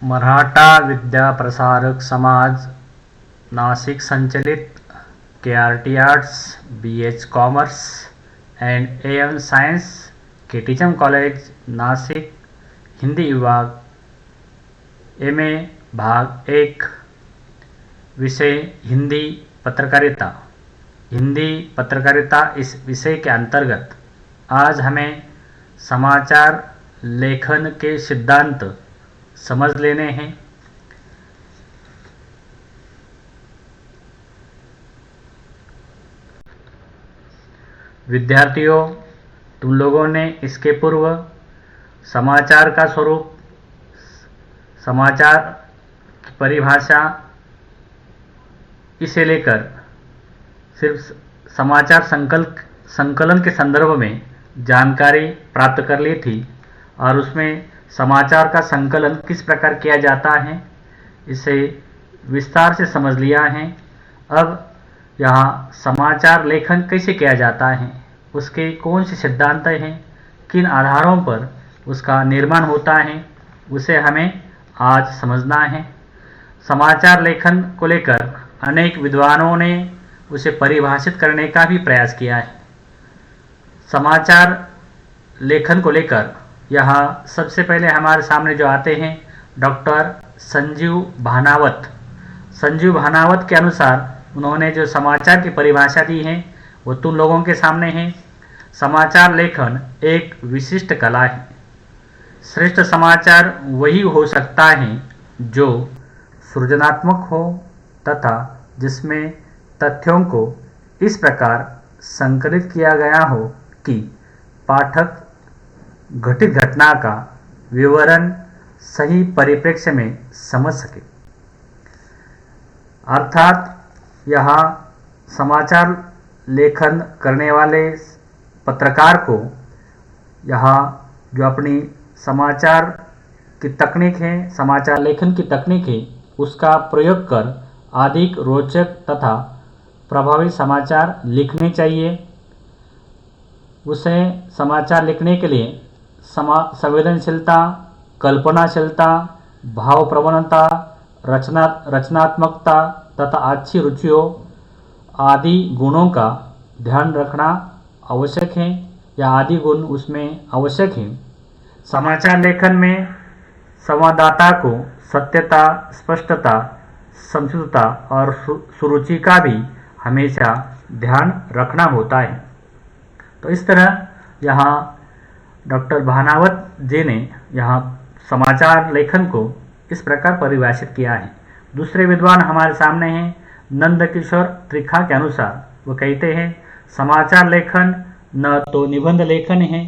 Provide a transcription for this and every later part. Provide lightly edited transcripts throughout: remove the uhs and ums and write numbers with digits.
मराठा विद्या प्रसारक समाज नासिक संचलित KRT arts, BH commerce and AM science KTCM college Nashik Hindi विभाग MA भाग 1 विषय हिंदी पत्रकारिता। हिंदी पत्रकारिता इस विषय के अंतर्गत आज हमें समाचार लेखन के सिद्धांत समझ लेने हैं। विद्यार्थियों, तुम लोगों ने इसके पूर्व समाचार का स्वरूप, समाचार की परिभाषा, इसे लेकर सिर्फ समाचार संकलन के संदर्भ में जानकारी प्राप्त कर ली थी और उसमें समाचार का संकलन किस प्रकार किया जाता है इसे विस्तार से समझ लिया है। अब यहाँ समाचार लेखन कैसे किया जाता है, उसके कौन से सिद्धांत हैं, किन आधारों पर उसका निर्माण होता है, उसे हमें आज समझना है। समाचार लेखन को लेकर अनेक विद्वानों ने उसे परिभाषित करने का भी प्रयास किया है। समाचार लेखन को लेकर यहाँ सबसे पहले हमारे सामने जो आते हैं डॉक्टर संजीव भानावत। संजीव भानावत के अनुसार उन्होंने जो समाचार की परिभाषा दी है वो तुम लोगों के सामने है। समाचार लेखन एक विशिष्ट कला है। श्रेष्ठ समाचार वही हो सकता है जो सृजनात्मक हो तथा जिसमें तथ्यों को इस प्रकार संकलित किया गया हो कि पाठक घटित घटना का विवरण सही परिप्रेक्ष्य में समझ सके। अर्थात यहाँ समाचार लेखन करने वाले पत्रकार को यहाँ जो अपनी समाचार की तकनीक है, समाचार लेखन की तकनीक है, उसका प्रयोग कर अधिक रोचक तथा प्रभावी समाचार लिखने चाहिए। उसे समाचार लिखने के लिए संवेदनशीलता, कल्पनाशीलता, भाव प्रवणता, रचनात्मकता तथा अच्छी रुचियों आदि गुणों का ध्यान रखना आवश्यक है या आदि गुण उसमें आवश्यक है। समाचार लेखन में संवाददाता को सत्यता, स्पष्टता, संक्षिप्तता और सुरुचि का भी हमेशा ध्यान रखना होता है। तो इस तरह यहाँ डॉक्टर भानावत जी ने यहाँ समाचार लेखन को इस प्रकार परिभाषित किया है। दूसरे विद्वान हमारे सामने हैं नंदकिशोर त्रिखा के अनुसार। वो कहते हैं समाचार लेखन न तो निबंध लेखन है,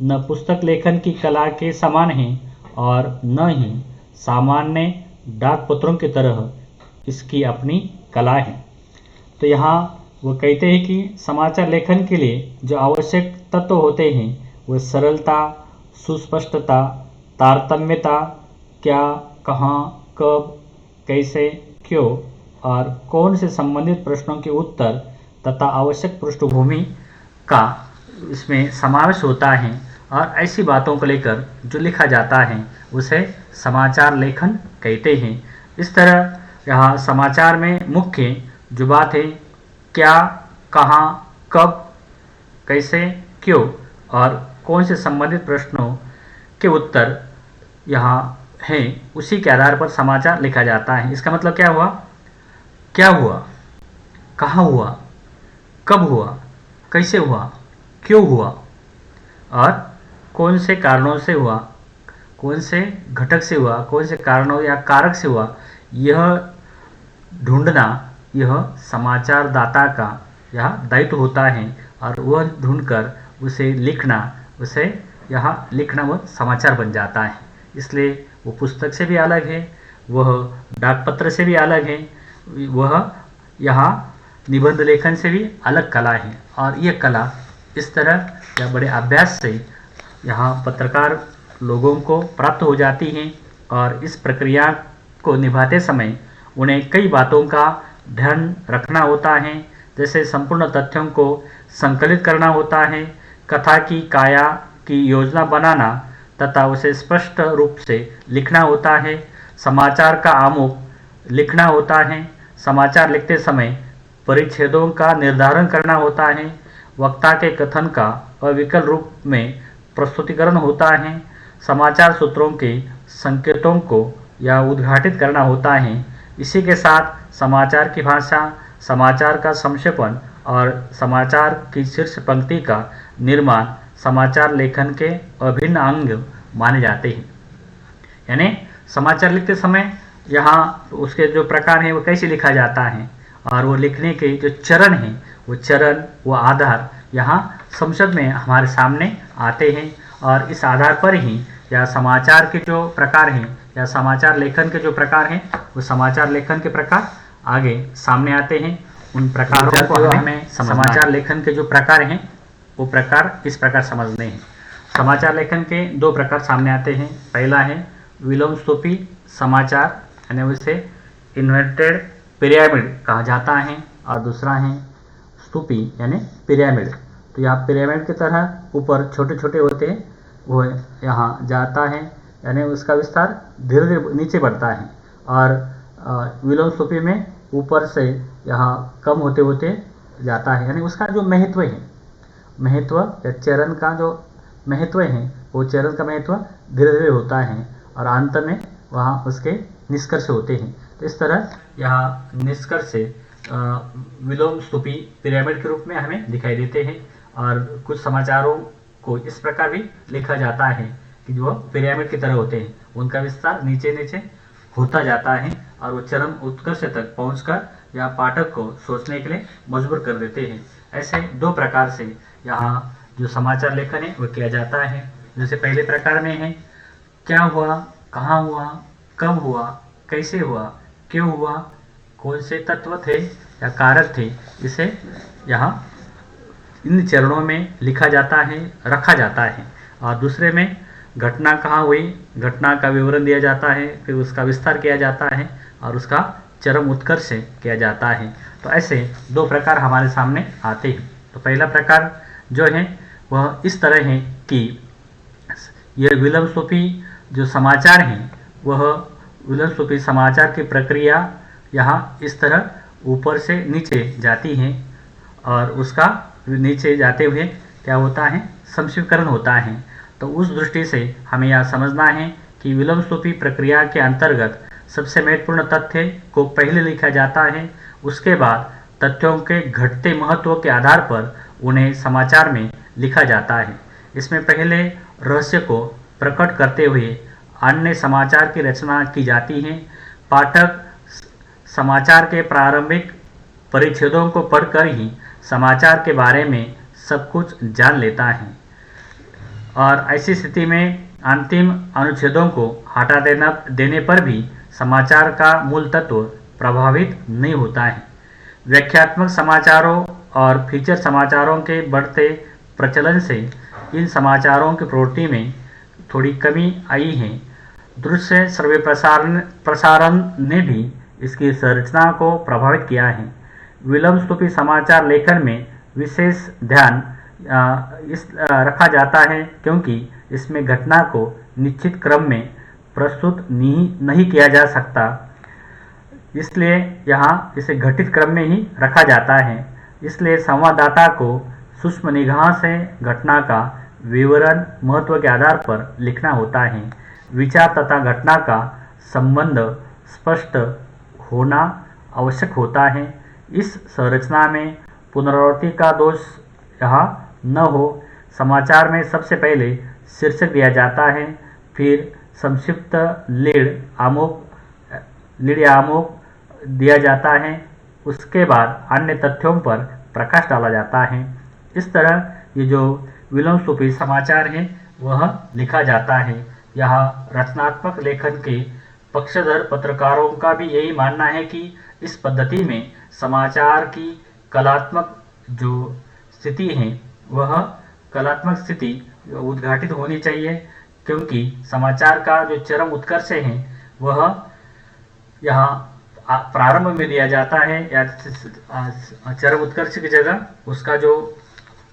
न पुस्तक लेखन की कला के समान है और न ही सामान्य डाक पत्रों की तरह इसकी अपनी कला है। तो यहाँ वो कहते हैं कि समाचार लेखन के लिए जो आवश्यक तत्व होते हैं वो सरलता, सुस्पष्टता, तारतम्यता, क्या, कहाँ, कब, कैसे, क्यों और कौन से संबंधित प्रश्नों के उत्तर तथा आवश्यक पृष्ठभूमि का इसमें समावेश होता है और ऐसी बातों को लेकर जो लिखा जाता है उसे समाचार लेखन कहते हैं। इस तरह यहाँ समाचार में मुख्य जो बात है क्या, कहाँ, कब, कैसे, क्यों और कौन से संबंधित प्रश्नों के उत्तर यहाँ हैं, उसी के आधार पर समाचार लिखा जाता है। इसका मतलब क्या हुआ, कहाँ हुआ, कब हुआ, कैसे हुआ, क्यों हुआ और कौन से कारणों से हुआ, कौन से घटक से हुआ, कौन से कारणों या कारक से हुआ, यह ढूंढना यह समाचार दाता का यह दायित्व होता है और वह ढूंढकर उसे लिखना, उसे यहाँ लिखना वह समाचार बन जाता है। इसलिए वो पुस्तक से भी अलग है, वह डाकपत्र से भी अलग है, वह यहाँ निबंध लेखन से भी अलग कला है और यह कला इस तरह या बड़े अभ्यास से यहाँ पत्रकार लोगों को प्राप्त हो जाती है और इस प्रक्रिया को निभाते समय उन्हें कई बातों का ध्यान रखना होता है। जैसे संपूर्ण तथ्यों को संकलित करना होता है, कथा की काया की योजना बनाना तथा उसे स्पष्ट रूप से लिखना होता है, समाचार का आमुख लिखना होता है। समाचार लिखते समय परिच्छेदों का निर्धारण करना होता है। वक्ता के कथन का अविकल रूप में प्रस्तुतिकरण होता है। समाचार सूत्रों के संकेतों को या उद्घाटित करना होता है। इसी के साथ समाचार की भाषा, समाचार का संक्षेपण और समाचार की शीर्ष पंक्ति का निर्माण समाचार लेखन के अभिन्न अंग माने जाते हैं। यानी समाचार लिखते समय यहाँ उसके जो प्रकार हैं वो कैसे लिखा जाता है और वो लिखने के जो चरण हैं, वो चरण, वो आधार यहाँ संसद में हमारे सामने आते हैं और इस आधार पर ही या समाचार के जो प्रकार हैं या समाचार लेखन के जो प्रकार हैं वो समाचार लेखन के प्रकार आगे सामने आते हैं। उन प्रकारों को हमें समाचार लेखन के जो प्रकार हैं वो प्रकार इस प्रकार समझने हैं। समाचार लेखन के दो प्रकार सामने आते हैं। पहला है विलोमस्तूपी समाचार, यानी उसे इन्वर्टेड पिरामिड कहा जाता है, और दूसरा है स्तूपी यानी पिरामिड। तो यहाँ पिरामिड की तरह ऊपर छोटे छोटे होते हैं, वो यहाँ जाता है, यानी उसका विस्तार धीरे धीरे नीचे बढ़ता है, और विलोमस्तूपी में ऊपर से यहाँ कम होते होते जाता है। यानी उसका जो महत्व है, महत्व या चरण का जो महत्व है, वो चरण का महत्व धीरे धीरे होता है और अंत में वहाँ उसके निष्कर्ष होते हैं। तो इस तरह यहाँ निष्कर्ष विलोमस्तूपी पिरामिड के रूप में हमें दिखाई देते हैं। और कुछ समाचारों को इस प्रकार भी लिखा जाता है कि जो पिरामिड की तरह होते हैं, उनका विस्तार नीचे नीचे होता जाता है और वो चरम उत्कर्ष तक पहुंचकर या पाठक को सोचने के लिए मजबूर कर देते हैं। ऐसे दो प्रकार से यहाँ जो समाचार लेखन है वो किया जाता है। जैसे पहले प्रकार में है क्या हुआ, कहाँ हुआ, कब हुआ, कैसे हुआ, क्यों हुआ, कौन से तत्व थे या कारक थे, इसे यहाँ इन चरणों में लिखा जाता है, रखा जाता है। और दूसरे में घटना कहाँ हुई, घटना का विवरण दिया जाता है, फिर उसका विस्तार किया जाता है और उसका चरम उत्कर्ष किया जाता है। तो ऐसे दो प्रकार हमारे सामने आते हैं। तो पहला प्रकार जो है वह इस तरह है कि यह विलोमस्तूपी जो समाचार हैं, वह विलोमस्तूपी समाचार की प्रक्रिया यहाँ इस तरह ऊपर से नीचे जाती है और उसका नीचे जाते हुए क्या होता है, संक्षिप्तीकरण होता है। तो उस दृष्टि से हमें यह समझना है कि विलोमस्तूपी प्रक्रिया के अंतर्गत सबसे महत्वपूर्ण तथ्य को पहले लिखा जाता है, उसके बाद तथ्यों के घटते महत्व के आधार पर उन्हें समाचार में लिखा जाता है। इसमें पहले रहस्य को प्रकट करते हुए अन्य समाचार की रचना की जाती है। पाठक समाचार के प्रारंभिक परिच्छेदों को पढ़कर ही समाचार के बारे में सब कुछ जान लेता है और ऐसी स्थिति में अंतिम अनुच्छेदों को हटा देने पर भी समाचार का मूल तत्व प्रभावित नहीं होता है। व्याख्यात्मक समाचारों और फीचर समाचारों के बढ़ते प्रचलन से इन समाचारों की प्रवृत्ति में थोड़ी कमी आई है। दृश्य श्रव्य प्रसारण ने भी इसकी संरचना को प्रभावित किया है। विलोमस्तूपी समाचार लेखन में विशेष ध्यान रखा जाता है क्योंकि इसमें घटना को निश्चित क्रम में प्रस्तुत नहीं किया जा सकता, इसलिए यहाँ इसे घटित क्रम में ही रखा जाता है। इसलिए संवाददाता को सूक्ष्म निगाह से घटना का विवरण महत्व के आधार पर लिखना होता है। विचार तथा घटना का संबंध स्पष्ट होना आवश्यक होता है। इस संरचना में पुनरावृत्ति का दोष यहाँ न हो। समाचार में सबसे पहले शीर्षक दिया जाता है, फिर संक्षिप्त लीड या आमुख दिया जाता है, उसके बाद अन्य तथ्यों पर प्रकाश डाला जाता है। इस तरह ये जो विलोमस्तूपी समाचार है वह लिखा जाता है। यहाँ रचनात्मक लेखन के पक्षधर पत्रकारों का भी यही मानना है कि इस पद्धति में समाचार की कलात्मक जो स्थिति है वह कलात्मक स्थिति उद्घाटित होनी चाहिए, क्योंकि समाचार का जो चरम उत्कर्ष है वह यहाँ प्रारंभ में दिया जाता है, या चरम उत्कर्ष की जगह उसका जो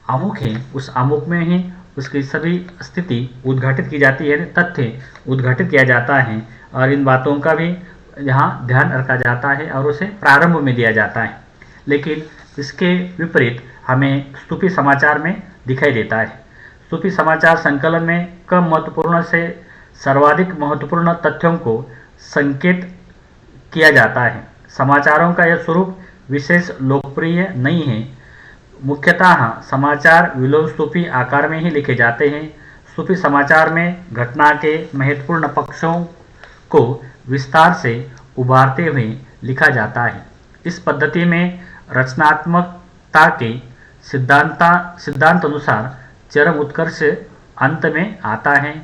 आमुख है उस आमुख में ही उसकी सभी स्थिति उद्घाटित की जाती है, तथ्य उद्घाटित किया जाता है और इन बातों का भी यहाँ ध्यान रखा जाता है और उसे प्रारंभ में दिया जाता है। लेकिन इसके विपरीत हमें स्तूपी समाचार में दिखाई देता है। स्तूपी समाचार संकलन में कम महत्वपूर्ण से सर्वाधिक महत्वपूर्ण तथ्यों को संकेत किया जाता है। समाचारों का यह स्वरूप विशेष लोकप्रिय नहीं है। मुख्यतः समाचार विलोम स्तूपी आकार में ही लिखे जाते हैं। स्तूपी समाचार में घटना के महत्वपूर्ण पक्षों को विस्तार से उभारते हुए लिखा जाता है। इस पद्धति में रचनात्मकता के सिद्धांत अनुसार चरम उत्कर्ष अंत में आता है,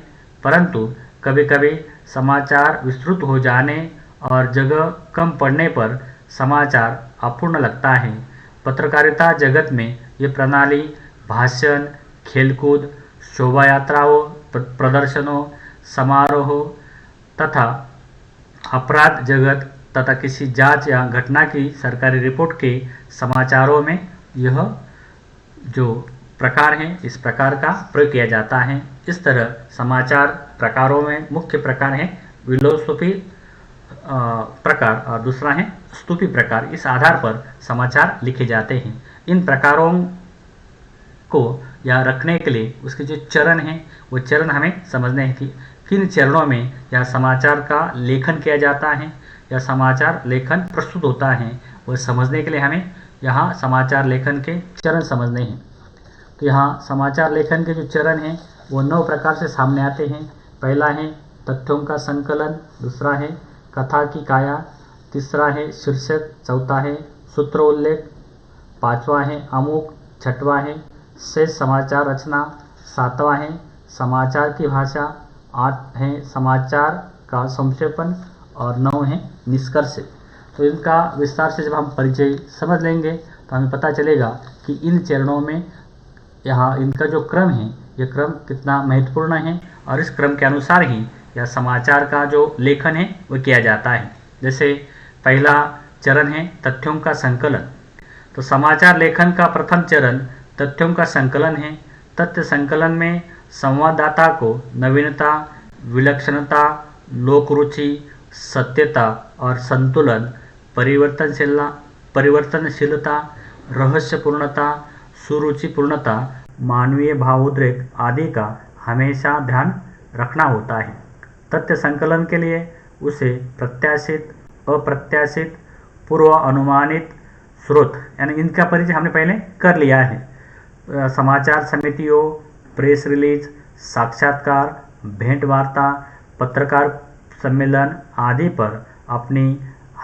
परंतु कभी-कभी समाचार विस्तृत हो जाने और जगह कम पड़ने पर समाचार अपूर्ण लगता है। पत्रकारिता जगत में ये प्रणाली भाषण, खेलकूद, शोभा यात्राओं, प्रदर्शनों, समारोहों तथा अपराध जगत तथा किसी जांच या घटना की सरकारी रिपोर्ट के समाचारों में यह जो प्रकार हैं इस प्रकार का प्रयोग किया जाता है। इस तरह समाचार प्रकारों में मुख्य प्रकार हैं विलोम स्तूपी प्रकार और दूसरा है स्तूपी प्रकार। इस आधार पर समाचार लिखे जाते हैं। इन प्रकारों को या रखने के लिए उसके जो चरण हैं वो चरण हमें समझने हैं कि किन चरणों में यह समाचार का लेखन किया जाता है या समाचार लेखन प्रस्तुत होता है, वो समझने के लिए हमें यहाँ समाचार लेखन के चरण समझने हैं। तो यहाँ समाचार लेखन के जो चरण हैं वो 9 प्रकार से सामने आते हैं। पहला है तथ्यों का संकलन, दूसरा है कथा की काया, तीसरा है शीर्षक, चौथा है सूत्रोल्लेख, पांचवा है अमुक, छठवां है शेष समाचार रचना, सातवां है समाचार की भाषा, 8 है समाचार का संक्षेपण और 9 है निष्कर्ष। तो इनका विस्तार से जब हम परिचय समझ लेंगे तो हमें पता चलेगा कि इन चरणों में यहाँ इनका जो क्रम है यह क्रम कितना महत्वपूर्ण है और इस क्रम के अनुसार ही यह समाचार का जो लेखन है वो किया जाता है। जैसे पहला चरण है तथ्यों का संकलन। तो समाचार लेखन का प्रथम चरण तथ्यों का संकलन है। तथ्य संकलन में संवाददाता को नवीनता, विलक्षणता, लोक रुचि, सत्यता और संतुलन, परिवर्तनशीलता, रहस्यपूर्णता, सुरुचिपूर्णता, मानवीय भावोद्रेक आदि का हमेशा ध्यान रखना होता है। तथ्य संकलन के लिए उसे प्रत्याशित, अप्रत्याशित, पूर्व अनुमानित स्रोत यानी इनका परिचय हमने पहले कर लिया है। समाचार समितियों, प्रेस रिलीज, साक्षात्कार, भेंट वार्ता, पत्रकार सम्मेलन आदि पर अपनी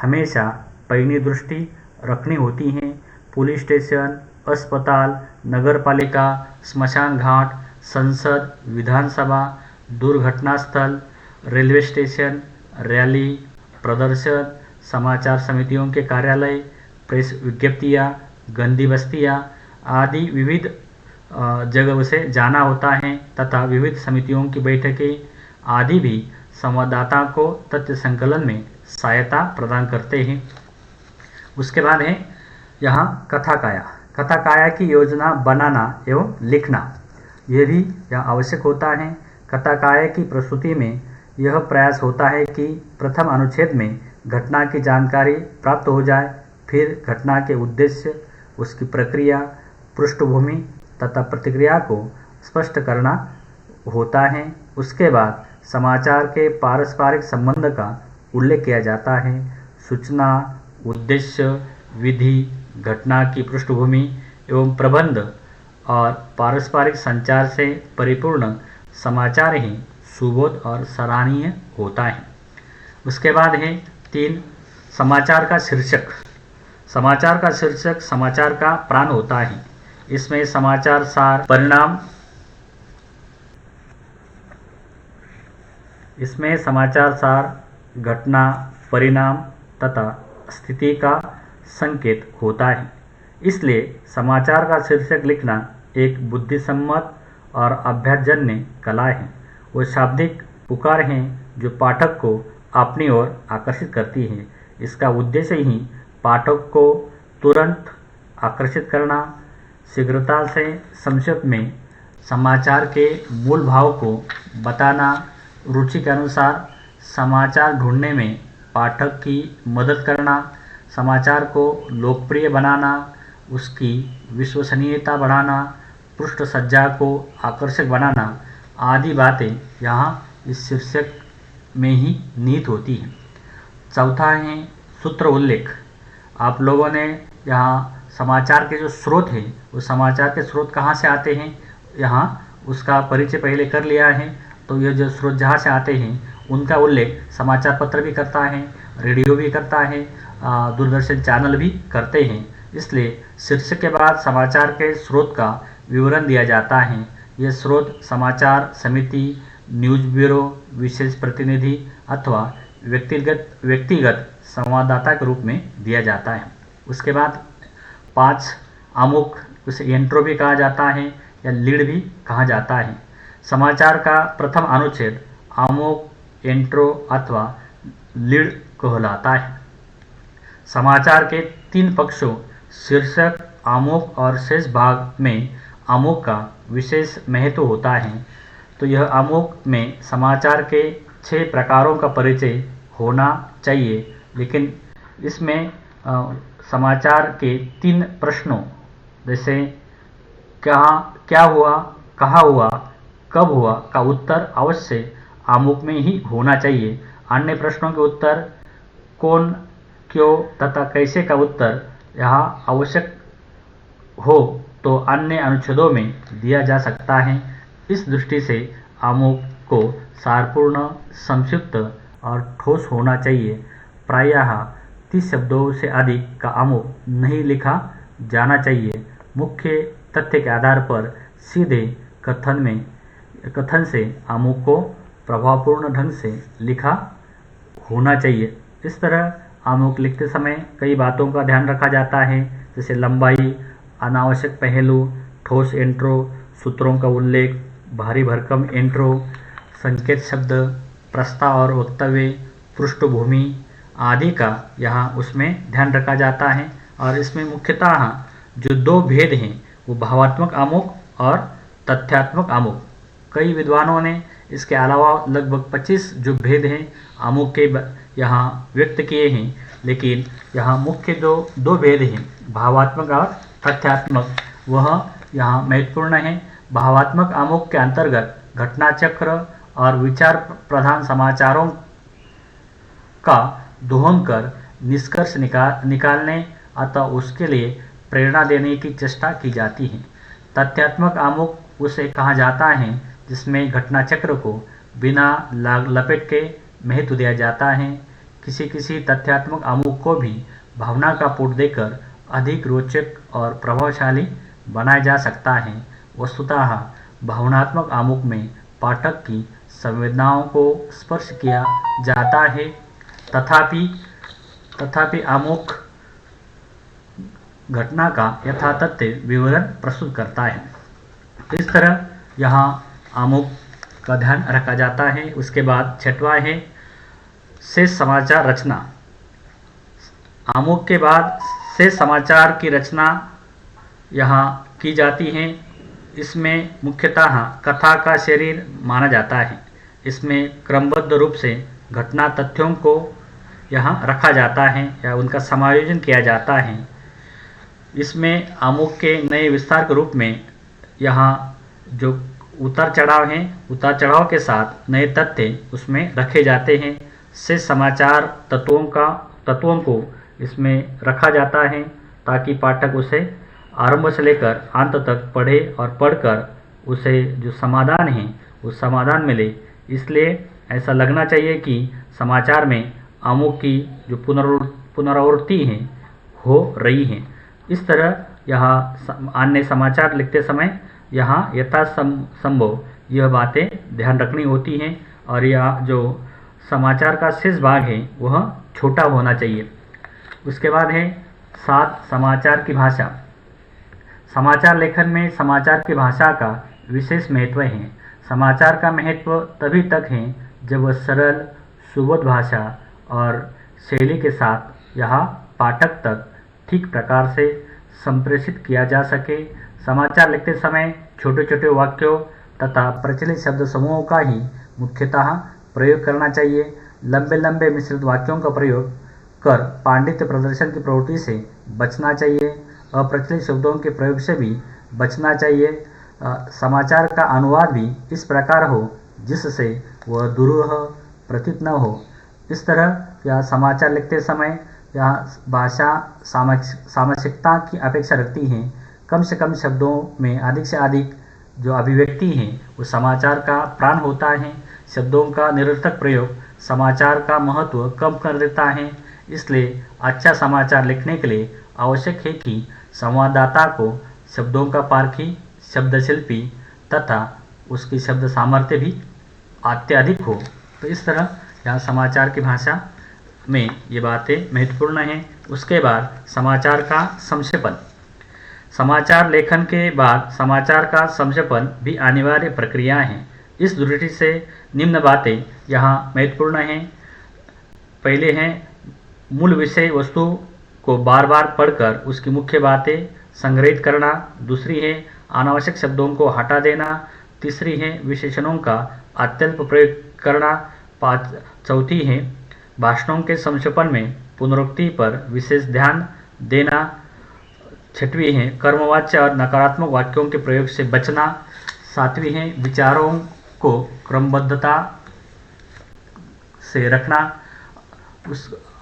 हमेशा पैनी दृष्टि रखनी होती है। पुलिस स्टेशन, अस्पताल, नगरपालिका, स्मशान घाट, संसद, विधानसभा, दुर्घटना स्थल, रेलवे स्टेशन, रैली, प्रदर्शन, समाचार समितियों के कार्यालय, प्रेस विज्ञप्तियाँ, गंदी बस्तियाँ आदि विविध जगह से जाना होता है तथा विविध समितियों की बैठकें आदि भी संवाददाता को तथ्य संकलन में सहायता प्रदान करते हैं। उसके बाद है यहाँ कथा काया। कथा काया की योजना बनाना एवं लिखना यह भी यहाँ आवश्यक होता है। कथा काया की प्रस्तुति में यह प्रयास होता है कि प्रथम अनुच्छेद में घटना की जानकारी प्राप्त हो जाए, फिर घटना के उद्देश्य, उसकी प्रक्रिया, पृष्ठभूमि तथा प्रतिक्रिया को स्पष्ट करना होता है। उसके बाद समाचार के पारस्परिक संबंध का उल्लेख किया जाता है। सूचना, उद्देश्य, विधि, घटना की पृष्ठभूमि एवं प्रबंध और पारस्परिक संचार से परिपूर्ण समाचार ही सुबोध और सराहनीय होता है। उसके बाद है 3 समाचार का शीर्षक। समाचार का शीर्षक समाचार का प्राण होता है। इसमें समाचार सार, परिणाम, इसमें समाचार सार, घटना, परिणाम तथा स्थिति का संकेत होता है। इसलिए समाचार का शीर्षक लिखना एक बुद्धिसम्मत और अभ्यासजन्य कला है। वो शाब्दिक पुकार हैं जो पाठक को अपनी ओर आकर्षित करती है। इसका उद्देश्य ही पाठक को तुरंत आकर्षित करना, शीघ्रता से संक्षेप में समाचार के मूल भाव को बताना, रुचि के अनुसार समाचार ढूंढने में पाठक की मदद करना, समाचार को लोकप्रिय बनाना, उसकी विश्वसनीयता बढ़ाना, पृष्ठ सज्जा को आकर्षक बनाना आदि बातें यहाँ इस शीर्षक में ही निहित होती हैं। चौथा है सूत्र उल्लेख। आप लोगों ने यहाँ समाचार के जो स्रोत हैं, वो समाचार के स्रोत कहाँ से आते हैं, यहाँ उसका परिचय पहले कर लिया है। तो ये जो स्रोत जहाँ से आते हैं उनका उल्लेख समाचार पत्र भी करता है, रेडियो भी करता है, दूरदर्शन चैनल भी करते हैं। इसलिए शीर्षक के बाद समाचार के स्रोत का विवरण दिया जाता है। ये स्रोत समाचार समिति, न्यूज़ ब्यूरो, विशेष प्रतिनिधि अथवा व्यक्तिगत संवाददाता के रूप में दिया जाता है। उसके बाद 5 आमुख, उसे इंट्रो भी कहा जाता है या लीड भी कहा जाता है। समाचार का प्रथम अनुच्छेद आमुख, इंट्रो अथवा लीड कहलाता है। समाचार के 3 पक्षों शीर्षक, आमुख और शेष भाग में आमुख का विशेष महत्व होता है। तो यह आमुख में समाचार के 6 प्रकारों का परिचय होना चाहिए, लेकिन इसमें समाचार के 3 प्रश्नों जैसे क्या हुआ, कहाँ हुआ, कब हुआ का उत्तर अवश्य आमुख में ही होना चाहिए। अन्य प्रश्नों के उत्तर कौन, क्यों तथा कैसे का उत्तर यहाँ आवश्यक हो तो अन्य अनुच्छेदों में दिया जा सकता है। इस दृष्टि से आमुख को सारपूर्ण, संक्षिप्त और ठोस होना चाहिए। प्रायः 30 शब्दों से अधिक का आमुख नहीं लिखा जाना चाहिए। मुख्य तथ्य के आधार पर सीधे कथन से आमुख को प्रभावपूर्ण ढंग से लिखा होना चाहिए। इस तरह आमुख लिखते समय कई बातों का ध्यान रखा जाता है, जैसे लंबाई, अनावश्यक पहलू, ठोस इंट्रो, सूत्रों का उल्लेख, भारी भरकम इंट्रो, संकेत शब्द, प्रस्ताव और वक्तव्य, पृष्ठभूमि आदि का यहाँ उसमें ध्यान रखा जाता है। और इसमें मुख्यतः जो 2 भेद हैं वो भावात्मक आमुख और तथ्यात्मक आमुख। कई विद्वानों ने इसके अलावा लगभग 25 जो भेद हैं आमुख के यहाँ व्यक्त किए हैं, लेकिन यहाँ मुख्य जो 2 भेद हैं भावात्मक और तथ्यात्मक, वह यहाँ महत्वपूर्ण है। भावात्मक आमुख के अंतर्गत घटना चक्र और विचार प्रधान समाचारों का दोहन कर निष्कर्ष निकालने अथवा उसके लिए प्रेरणा देने की चेष्टा की जाती है। तथ्यात्मक आमुख उसे कहा जाता है जिसमें घटना चक्र को बिना लपेट के महत्व दिया जाता है। किसी तथ्यात्मक आमुख को भी भावना का पुट देकर अधिक रोचक और प्रभावशाली बनाया जा सकता है। वस्तुतः भावनात्मक आमुख में पाठक की संवेदनाओं को स्पर्श किया जाता है, तथापि आमुख घटना का यथातथ्य विवरण प्रस्तुत करता है। इस तरह यहाँ आमुख का ध्यान रखा जाता है। उसके बाद 6वां है शेष समाचार रचना। आमुख के बाद शेष समाचार की रचना यहाँ की जाती है। इसमें मुख्यतः कथा का शरीर माना जाता है। इसमें क्रमबद्ध रूप से घटना तथ्यों को यहाँ रखा जाता है या उनका समायोजन किया जाता है। इसमें आमुख के नए विस्तार के रूप में यहाँ जो उतार चढ़ाव के साथ नए तथ्य उसमें रखे जाते हैं। शेष समाचार तत्वों को इसमें रखा जाता है ताकि पाठक उसे आरंभ से लेकर अंत तक पढ़े और पढ़कर उसे जो समाधान है वो समाधान मिले। इसलिए ऐसा लगना चाहिए कि समाचार में आमुख की जो पुनरावृत्ति है हो रही है। इस तरह यहाँ अन्य समाचार लिखते समय यहाँ यथासंभव यह बातें ध्यान रखनी होती हैं और यह जो समाचार का शेष भाग है वह छोटा होना चाहिए। उसके बाद है 7 समाचार की भाषा। समाचार लेखन में समाचार की भाषा का विशेष महत्व है। समाचार का महत्व तभी तक है जब वह सरल, सुबोध भाषा और शैली के साथ यहाँ पाठक तक ठीक प्रकार से संप्रेषित किया जा सके। समाचार लिखते समय छोटे छोटे वाक्यों तथा प्रचलित शब्द समूहों का ही मुख्यतः प्रयोग करना चाहिए। लंबे लंबे मिश्रित वाक्यों का प्रयोग कर पांडित्य प्रदर्शन की प्रवृत्ति से बचना चाहिए। अप्रचलित शब्दों के प्रयोग से भी बचना चाहिए। समाचार का अनुवाद भी इस प्रकार हो जिससे वह दुरूह प्रतीत न हो। इस तरह यह समाचार लिखते समय यह भाषा सामासिकता की अपेक्षा रखती है। कम से कम शब्दों में अधिक से अधिक जो अभिव्यक्ति है वो समाचार का प्राण होता है। शब्दों का निरर्थक प्रयोग समाचार का महत्व कम कर देता है। इसलिए अच्छा समाचार लिखने के लिए आवश्यक है कि संवाददाता को शब्दों का पारखी, शब्दशिल्पी तथा उसकी शब्द सामर्थ्य भी अत्यधिक हो। तो इस तरह यहाँ समाचार की भाषा में ये बातें महत्वपूर्ण हैं। उसके बाद समाचार का संक्षेपण। समाचार लेखन के बाद समाचार का संक्षेपण भी अनिवार्य प्रक्रिया है। इस दृष्टि से निम्न बातें यहाँ महत्वपूर्ण हैं। पहले हैं मूल विषय वस्तु को बार बार पढ़कर उसकी मुख्य बातें संग्रहित करना। दूसरी है अनावश्यक शब्दों को हटा देना। तीसरी है विशेषणों का अत्यल्प प्रयोग करना। चौथी है भाषणों के संक्षेपण में पुनरुक्ति पर विशेष ध्यान देना। छठवीं है कर्मवाच्य और नकारात्मक वाक्यों के प्रयोग से बचना। सातवीं है विचारों को क्रमबद्धता से रखना।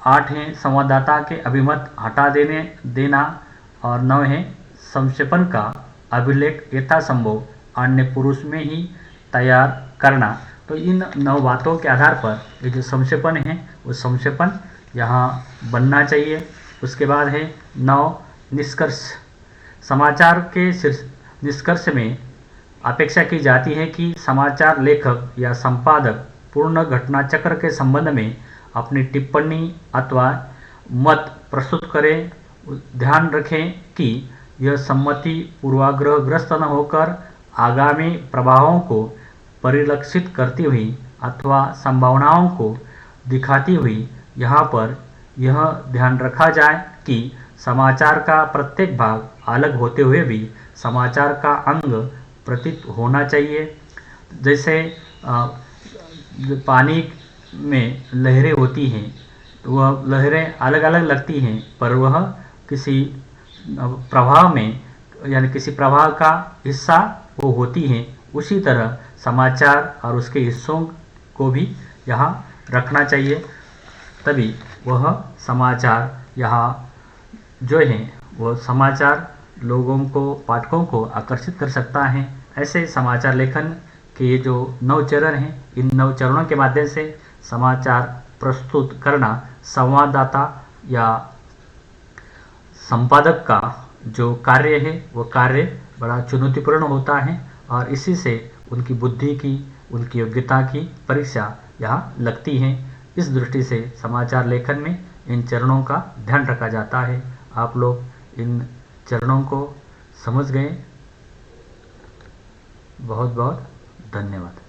8 है संवाददाता के अभिमत हटा देना। और 9 है संक्षेपण का अभिलेख यथासंभव अन्य पुरुष में ही तैयार करना। तो इन 9 बातों के आधार पर ये जो संक्षेपण है वो संक्षेपण यहाँ बनना चाहिए। उसके बाद है 9 निष्कर्ष। समाचार के निष्कर्ष में अपेक्षा की जाती है कि समाचार लेखक या संपादक पूर्ण घटना चक्र के संबंध में अपनी टिप्पणी अथवा मत प्रस्तुत करें। ध्यान रखें कि यह सम्मति पूर्वाग्रहग्रस्त न होकर आगामी प्रभावों को परिलक्षित करती हुई अथवा संभावनाओं को दिखाती हुई। यहाँ पर यह ध्यान रखा जाए कि समाचार का प्रत्येक भाग अलग होते हुए भी समाचार का अंग प्रतीत होना चाहिए। जैसे पानी में लहरें होती हैं तो वह लहरें अलग अलग लगती हैं पर वह किसी प्रभाव में यानी किसी प्रभाव का हिस्सा वो होती हैं। उसी तरह समाचार और उसके हिस्सों को भी यहाँ रखना चाहिए, तभी वह समाचार यहाँ जो है वह समाचार लोगों को, पाठकों को आकर्षित कर सकता है। ऐसे समाचार लेखन के ये जो 9 चरण हैं, इन 9 चरणों के माध्यम से समाचार प्रस्तुत करना संवाददाता या संपादक का जो कार्य है वो कार्य बड़ा चुनौतीपूर्ण होता है और इसी से उनकी बुद्धि की, उनकी योग्यता की परीक्षा यहाँ लगती है। इस दृष्टि से समाचार लेखन में इन चरणों का ध्यान रखा जाता है। आप लोग इन चरणों को समझ गए। बहुत बहुत धन्यवाद।